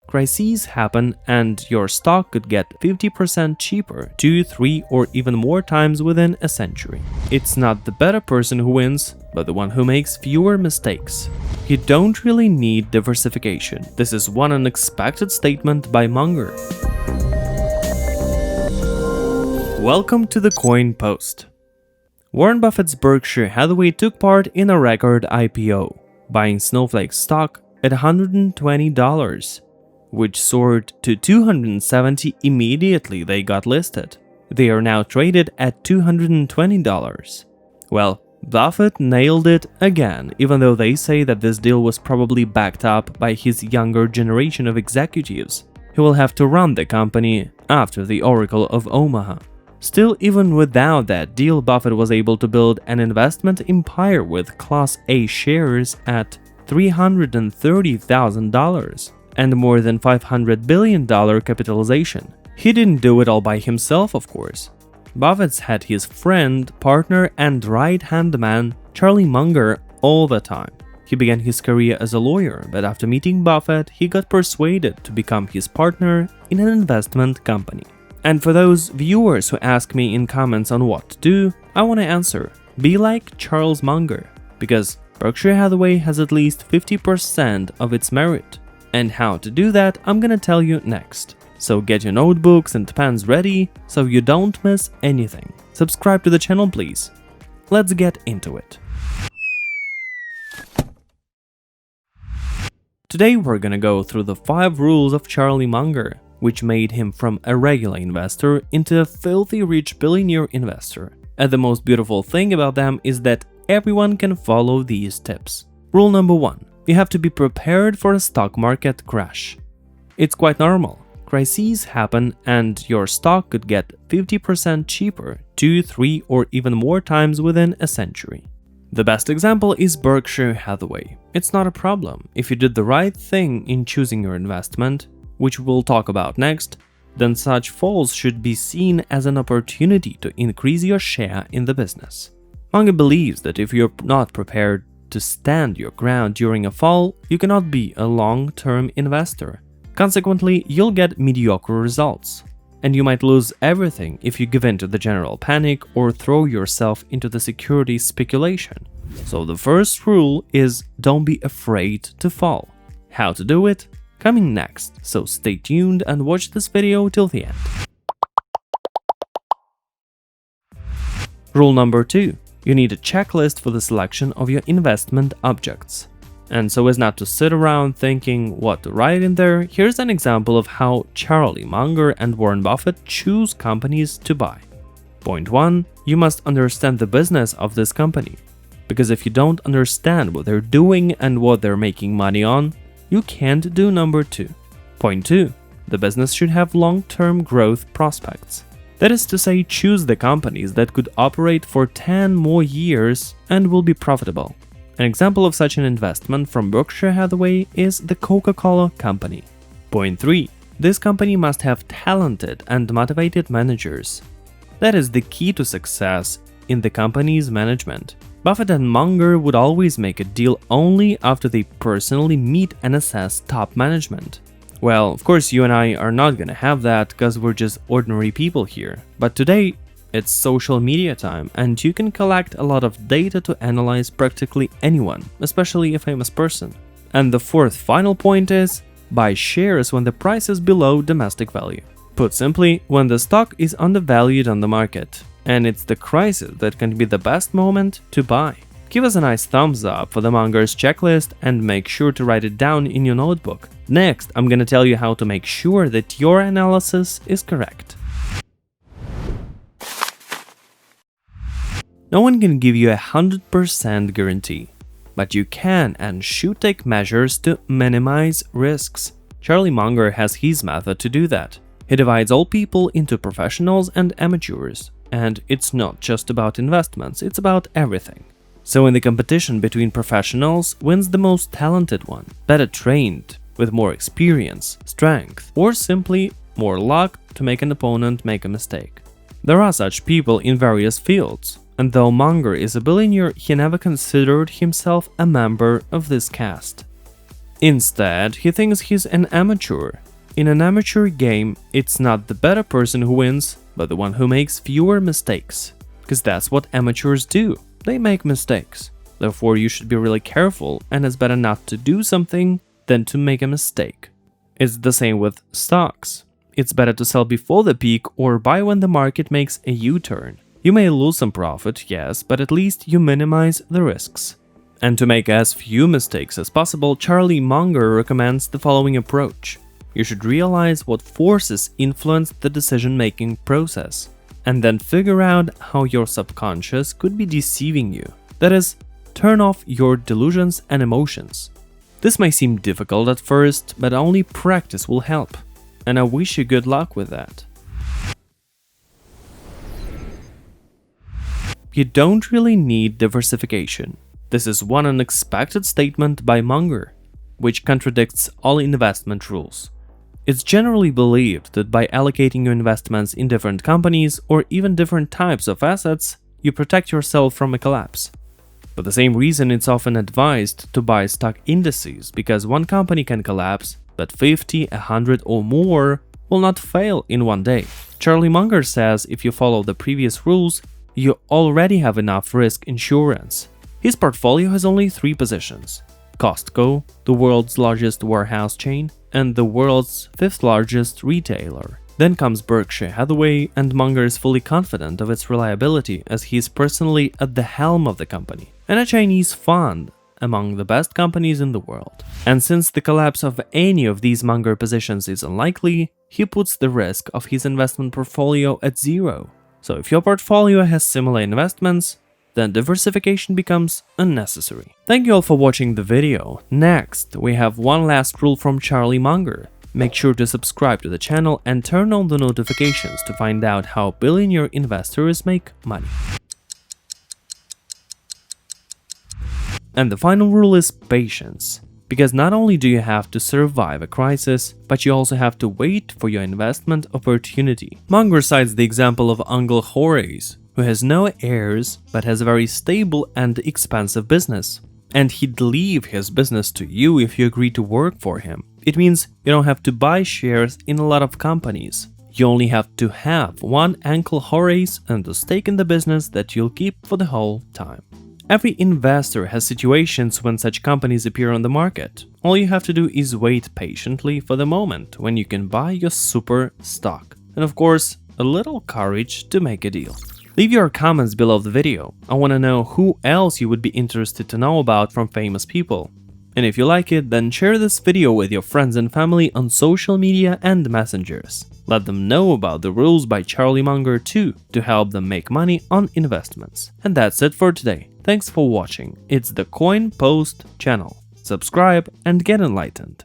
Crises happen and your stock could get 50% cheaper 2, 3 or even more times within a century. It's not the better person who wins, but the one who makes fewer mistakes. You don't really need diversification. This is one unexpected statement by Munger. Welcome to the Coin Post. Warren Buffett's Berkshire Hathaway took part in a record IPO, buying Snowflake stock at $120. Which soared to $270 immediately they got listed. They are now traded at $220. Well, Buffett nailed it again, even though they say that this deal was probably backed up by his younger generation of executives who will have to run the company after the Oracle of Omaha. Still, even without that deal, Buffett was able to build an investment empire with Class A shares at $330,000. and more than $500 billion capitalization. He didn't do it all by himself, of course. Buffett's had his friend, partner, and right-hand man, Charlie Munger, all the time. He began his career as a lawyer, but after meeting Buffett, he got persuaded to become his partner in an investment company. And for those viewers who ask me in comments on what to do, I want to answer, be like Charles Munger, because Berkshire Hathaway has at least 50% of its merit. And how to do that, I'm gonna tell you next. So get your notebooks and pens ready so you don't miss anything. Subscribe to the channel, please. Let's get into it. Today we're gonna go through the 5 rules of Charlie Munger, which made him from a regular investor into a filthy rich billionaire investor. And the most beautiful thing about them is that everyone can follow these tips. Rule number 1. You have to be prepared for a stock market crash. It's quite normal. Crises happen and your stock could get 50% cheaper 2, 3 or even more times within a century. The best example is Berkshire Hathaway. It's not a problem. If you did the right thing in choosing your investment, which we'll talk about next, then such falls should be seen as an opportunity to increase your share in the business. Munger believes that if you're not prepared to stand your ground during a fall, you cannot be a long-term investor. Consequently, you'll get mediocre results. And you might lose everything if you give in to the general panic or throw yourself into the security speculation. So the first rule is don't be afraid to fall. How to do it? Coming next, so stay tuned and watch this video till the end. Rule number 2. You need a checklist for the selection of your investment objects. And so as not to sit around thinking what to write in there, here's an example of how Charlie Munger and Warren Buffett choose companies to buy. Point 1. You must understand the business of this company. Because if you don't understand what they're doing and what they're making money on, you can't do number 2. Point 2. The business should have long-term growth prospects. That is to say, choose the companies that could operate for 10 more years and will be profitable. An example of such an investment from Berkshire Hathaway is the Coca-Cola Company. Point 3. This company must have talented and motivated managers. That is the key to success in the company's management. Buffett and Munger would always make a deal only after they personally meet and assess top management. Well, of course, you and I are not gonna have that because we're just ordinary people here. But today, it's social media time, and you can collect a lot of data to analyze practically anyone, especially a famous person. And the fourth final point is, buy shares when the price is below domestic value. Put simply, when the stock is undervalued on the market, and it's the crisis that can be the best moment to buy. Give us a nice thumbs up for the Munger's checklist and make sure to write it down in your notebook. Next, I'm gonna tell you how to make sure that your analysis is correct. No one can give you 100% guarantee, but you can and should take measures to minimize risks. Charlie Munger has his method to do that. He divides all people into professionals and amateurs, and it's not just about investments, it's about everything. So in the competition between professionals wins the most talented one, better trained, with more experience, strength, or simply more luck to make an opponent make a mistake. There are such people in various fields, and though Munger is a billionaire, he never considered himself a member of this caste. Instead, he thinks he's an amateur. In an amateur game, it's not the better person who wins, but the one who makes fewer mistakes. Because that's what amateurs do. They make mistakes. Therefore, you should be really careful, and it's better not to do something than to make a mistake. It's the same with stocks. It's better to sell before the peak or buy when the market makes a U-turn. You may lose some profit, yes, but at least you minimize the risks. And to make as few mistakes as possible, Charlie Munger recommends the following approach. You should realize what forces influence the decision-making process, and then figure out how your subconscious could be deceiving you. That is, turn off your delusions and emotions. This may seem difficult at first, but only practice will help, and I wish you good luck with that. You don't really need diversification. This is one unexpected statement by Munger, which contradicts all investment rules. It's generally believed that by allocating your investments in different companies or even different types of assets, you protect yourself from a collapse. For the same reason, it's often advised to buy stock indices, because one company can collapse, but 50, 100 or more will not fail in one day. Charlie Munger says if you follow the previous rules, you already have enough risk insurance. His portfolio has only 3 positions: Costco, the world's largest warehouse chain, and the world's 5th largest retailer. Then comes Berkshire Hathaway, and Munger is fully confident of its reliability as he is personally at the helm of the company, and a Chinese fund among the best companies in the world. And since the collapse of any of these Munger positions is unlikely, he puts the risk of his investment portfolio at 0. So if your portfolio has similar investments, then diversification becomes unnecessary. Thank you all for watching the video. Next, we have one last rule from Charlie Munger. Make sure to subscribe to the channel and turn on the notifications to find out how billionaire investors make money. And the final rule is patience. Because not only do you have to survive a crisis, but you also have to wait for your investment opportunity. Munger cites the example of Uncle Horace, who has no heirs but has a very stable and expensive business. And he'd leave his business to you if you agree to work for him. It means you don't have to buy shares in a lot of companies. You only have to have one Uncle Horace and a stake in the business that you'll keep for the whole time. Every investor has situations when such companies appear on the market. All you have to do is wait patiently for the moment when you can buy your super stock. And of course, a little courage to make a deal. Leave your comments below the video. I want to know who else you would be interested to know about from famous people. And if you like it, then share this video with your friends and family on social media and messengers. Let them know about the rules by Charlie Munger too, to help them make money on investments. And that's it for today. Thanks for watching. It's the Coin Post channel. Subscribe and get enlightened.